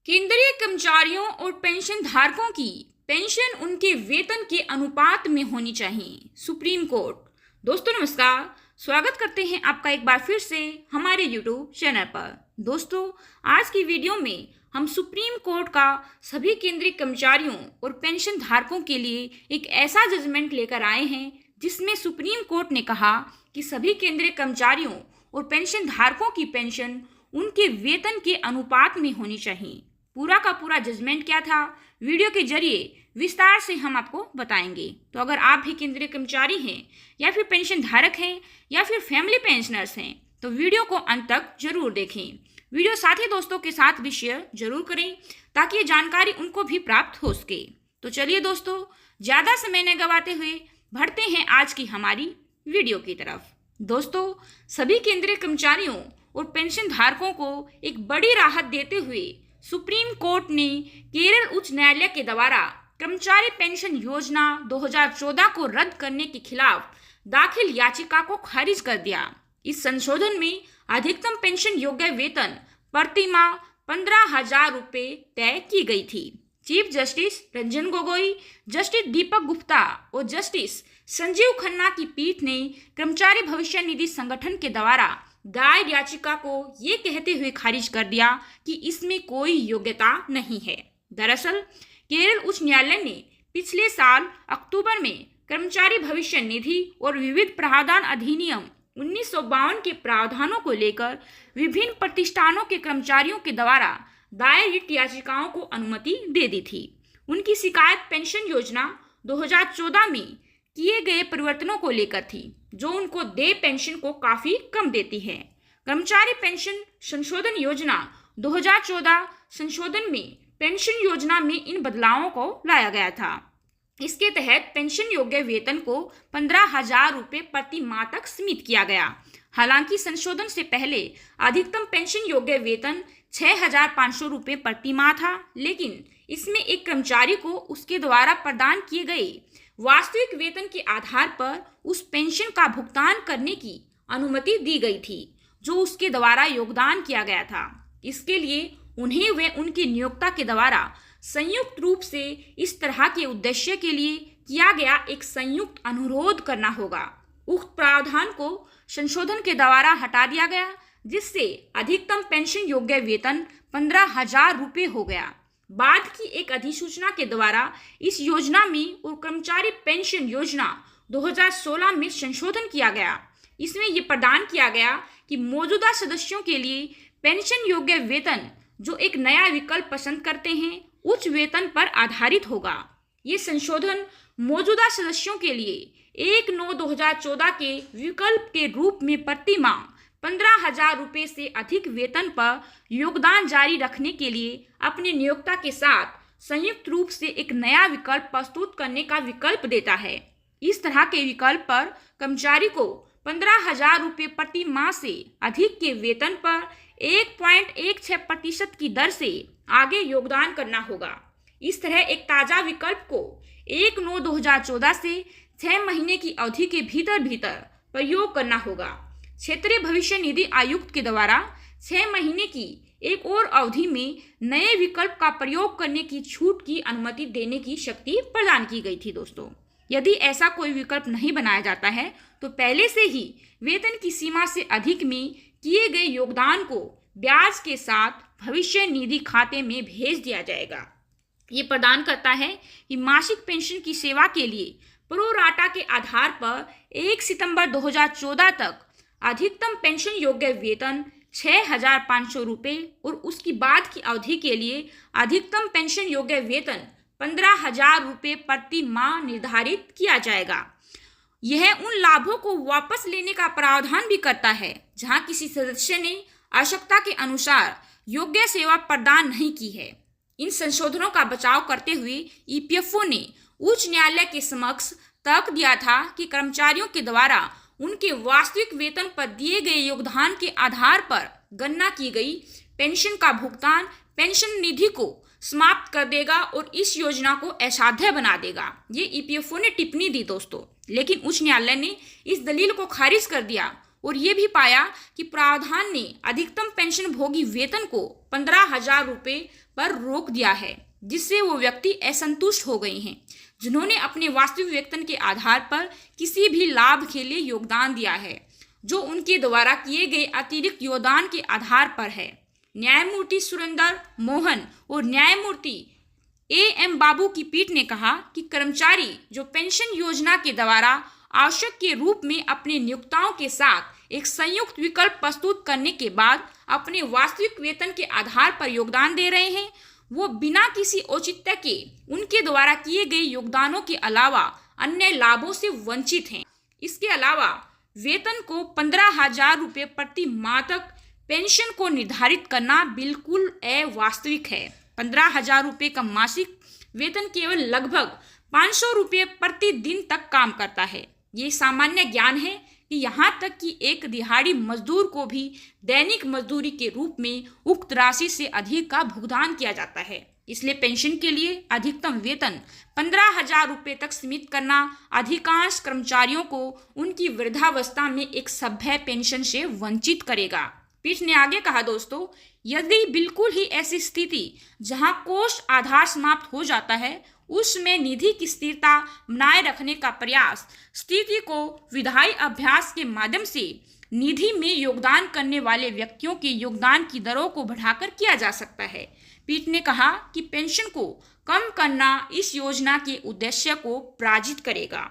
केंद्रीय कर्मचारियों और पेंशन धारकों की पेंशन उनके वेतन के अनुपात में होनी चाहिए। Supreme court. दोस्तों नमस्कार, स्वागत करते हैं आपका एक बार फिर से हमारे यूट्यूब चैनल पर। दोस्तों आज की वीडियो में हम सुप्रीम कोर्ट का सभी केंद्रीय कर्मचारियों और पेंशन धारकों के लिए एक ऐसा जजमेंट लेकर आए हैं जिसमें सुप्रीम कोर्ट ने कहा कि सभी केंद्रीय कर्मचारियों और पेंशन धारकों की पेंशन उनके वेतन के अनुपात में होनी चाहिए। पूरा का पूरा जजमेंट क्या था, वीडियो के जरिए विस्तार से हम आपको बताएंगे। तो अगर आप भी केंद्रीय कर्मचारी हैं या फिर पेंशन धारक हैं या फिर फैमिली पेंशनर्स हैं तो वीडियो को अंत तक जरूर देखें। वीडियो साथी दोस्तों के साथ भी शेयर जरूर करें ताकि ये जानकारी उनको भी प्राप्त हो सके। तो चलिए दोस्तों, ज़्यादा समय न गवाते हुए बढ़ते हैं आज की हमारी वीडियो की तरफ। दोस्तों सभी केंद्रीय कर्मचारियों और पेंशन धारकों को एक बड़ी राहत देते हुए सुप्रीम कोर्ट ने केरल उच्च न्यायालय के द्वारा कर्मचारी पेंशन योजना 2014 को रद्द करने के खिलाफ दाखिल याचिका को खारिज कर दिया। इस संशोधन में अधिकतम पेंशन योग्य वेतन प्रति माह 15,000 रुपये तय की गई थी। Chief justice Ranjan Gogoi, justice Deepak Gupta और जस्टिस संजीव खन्ना की पीठ ने कर्मचारी भविष्य निधि संगठन के द्वारा दायर याचिका को ये कहते हुए खारिज कर दिया कि इसमें कोई योग्यता नहीं है। दरअसल केरल उच्च न्यायालय ने पिछले साल अक्टूबर में कर्मचारी भविष्य निधि और विविध प्रावधान अधिनियम 1952 के प्रावधानों को लेकर विभिन्न प्रतिष्ठानों के कर्मचारियों के द्वारा दायर रिट याचिकाओं को अनुमति दे दी थी। उनकी शिकायत पेंशन योजना 2014 में किए गए परिवर्तनों को लेकर थी जो उनको देय पेंशन को काफी कम देती है। कर्मचारी पेंशन संशोधन योजना 2014 संशोधन में पेंशन योजना में इन बदलावों को लाया गया था। इसके तहत पेंशन योग्य वेतन को 15,000 रुपये प्रति माह तक सीमित किया गया। हालांकि संशोधन से पहले अधिकतम पेंशन योग्य वेतन 6,500 रुपये प्रति माह था, लेकिन इसमें एक कर्मचारी को उसके द्वारा प्रदान किए गए वास्तविक वेतन के आधार पर उस पेंशन का भुगतान करने की अनुमति दी गई थी जो उसके द्वारा योगदान किया गया था। इसके लिए उन्हें व उनके नियोक्ता के द्वारा संयुक्त रूप से इस तरह के उद्देश्य के लिए किया गया एक संयुक्त अनुरोध करना होगा। उक्त प्रावधान को संशोधन के द्वारा हटा दिया गया जिससे अधिकतम पेंशन योग्य वेतन 15,000 रुपये हो गया। बाद की एक अधिसूचना के द्वारा इस योजना में और कर्मचारी पेंशन योजना 2016 में संशोधन किया गया। इसमें यह प्रदान किया गया कि मौजूदा सदस्यों के लिए पेंशन योग्य वेतन जो एक नया विकल्प पसंद करते हैं उच्च वेतन पर आधारित होगा। ये संशोधन मौजूदा सदस्यों के लिए 1/9/2014 के विकल्प के रूप में प्रति माह 15,000 रुपये से अधिक वेतन पर योगदान जारी रखने के लिए अपने नियोक्ता के साथ संयुक्त रूप से एक नया विकल्प प्रस्तुत करने का विकल्प देता है। इस तरह के विकल्प पर कर्मचारी को 15,000 रुपये प्रति माह से अधिक के वेतन पर 1.16% की दर से आगे योगदान करना होगा। इस तरह एक ताज़ा विकल्प को 1/9/2014 से 6 महीने की अवधि के भीतर प्रयोग करना होगा। क्षेत्रीय भविष्य निधि आयुक्त के द्वारा 6 महीने की एक और अवधि में नए विकल्प का प्रयोग करने की छूट की अनुमति देने की शक्ति प्रदान की गई थी। दोस्तों यदि ऐसा कोई विकल्प नहीं बनाया जाता है तो पहले से ही वेतन की सीमा से अधिक में किए गए योगदान को ब्याज के साथ भविष्य निधि खाते में भेज दिया जाएगा। ये प्रदान करता है कि मासिक पेंशन की सेवा के लिए प्रो राटा के आधार पर 1 सितंबर 2014 तक अधिकतम पेंशन योग्य वेतन 6,500 रुपये और उसकी बाद की अवधि के लिए अधिकतम पेंशन योग्य वेतन 15,000 रुपये प्रति माह निर्धारित किया जाएगा। यह उन लाभों को वापस लेने का प्रावधान भी करता है जहां किसी सदस्य ने आवश्यकता के अनुसार योग्य सेवा प्रदान नहीं की है। इन संशोधनों का बचाव करते हुए ईपीएफओ ने उच्च न्यायालय के समक्ष तर्क दिया था कि कर्मचारियों के द्वारा उनके वास्तविक वेतन पर दिए गए योगदान के आधार पर गणना की गई पेंशन का भुगतान पेंशन निधि को समाप्त कर देगा और इस योजना को असाध्य बना देगा। ये ईपीएफओ ने टिप्पणी दी दोस्तों, लेकिन उच्च न्यायालय ने इस दलील को खारिज कर दिया और ये भी पाया कि प्रावधान ने अधिकतम पेंशन भोगी वेतन को 15,000 रुपये पर रोक दिया है, जिससे वो व्यक्ति असंतुष्ट हो गए हैं जिन्होंने अपने वास्तविक वेतन के आधार पर किसी भी लाभ के लिए योगदान दिया है जो उनके द्वारा किए गए अतिरिक्त योगदान के आधार पर है। न्यायमूर्ति सुरेंद्र मोहन और न्यायमूर्ति A.M. बाबू की पीठ ने कहा कि कर्मचारी जो पेंशन योजना के द्वारा आवश्यक के रूप में अपने नियोक्ताओं के साथ एक संयुक्त विकल्प प्रस्तुत करने के बाद अपने वास्तविक वेतन के आधार पर योगदान दे रहे हैं, वो बिना किसी औचित्य के उनके द्वारा किए गए योगदानों के अलावा अन्य लाभों से वंचित हैं। इसके अलावा वेतन को 15,000 रुपये प्रति माह तक पेंशन को निर्धारित करना बिल्कुल अवास्तविक है। 15,000 रुपये का मासिक वेतन केवल लगभग 500 रुपये प्रति दिन तक काम करता है। ये सामान्य ज्ञान है कि यहाँ तक कि एक दिहाड़ी मजदूर को भी दैनिक मजदूरी के रूप में उक्त राशि से अधिक का भुगतान किया जाता है। इसलिए पेंशन के लिए अधिकतम वेतन 15,000 रुपये तक सीमित करना अधिकांश कर्मचारियों को उनकी वृद्धावस्था में एक सभ्य पेंशन से वंचित करेगा। पीठ ने आगे कहा, दोस्तों, यदि बिल्कुल ही ऐसी स्थिति जहां कोष आधार समाप्त हो जाता है उसमें निधि की स्थिरता बनाए रखने का प्रयास स्थिति को विधायी अभ्यास के माध्यम से निधि में योगदान करने वाले व्यक्तियों के योगदान की दरों को बढ़ाकर किया जा सकता है। पीठ ने कहा कि पेंशन को कम करना इस योजना के उद्देश्य को पराजित करेगा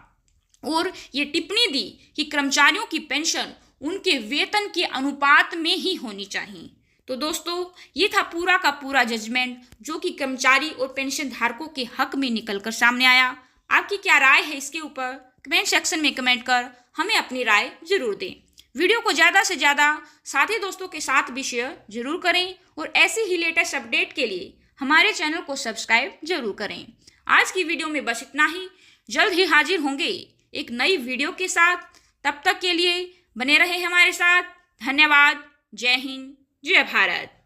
और ये टिप्पणी दी कि कर्मचारियों की पेंशन उनके वेतन के अनुपात में ही होनी चाहिए। तो दोस्तों, ये था पूरा का पूरा जजमेंट जो कि कर्मचारी और पेंशन धारकों के हक में निकलकर सामने आया। आपकी क्या राय है इसके ऊपर कमेंट सेक्शन में कमेंट कर हमें अपनी राय जरूर दें। वीडियो को ज़्यादा से ज़्यादा साथी दोस्तों के साथ भी शेयर जरूर करें और ऐसे ही लेटेस्ट अपडेट के लिए हमारे चैनल को सब्सक्राइब जरूर करें। आज की वीडियो में बस इतना ही। जल्द ही हाजिर होंगे एक नई वीडियो के साथ। तब तक के लिए बने रहे हमारे साथ। धन्यवाद। जय हिंद, जय भारत।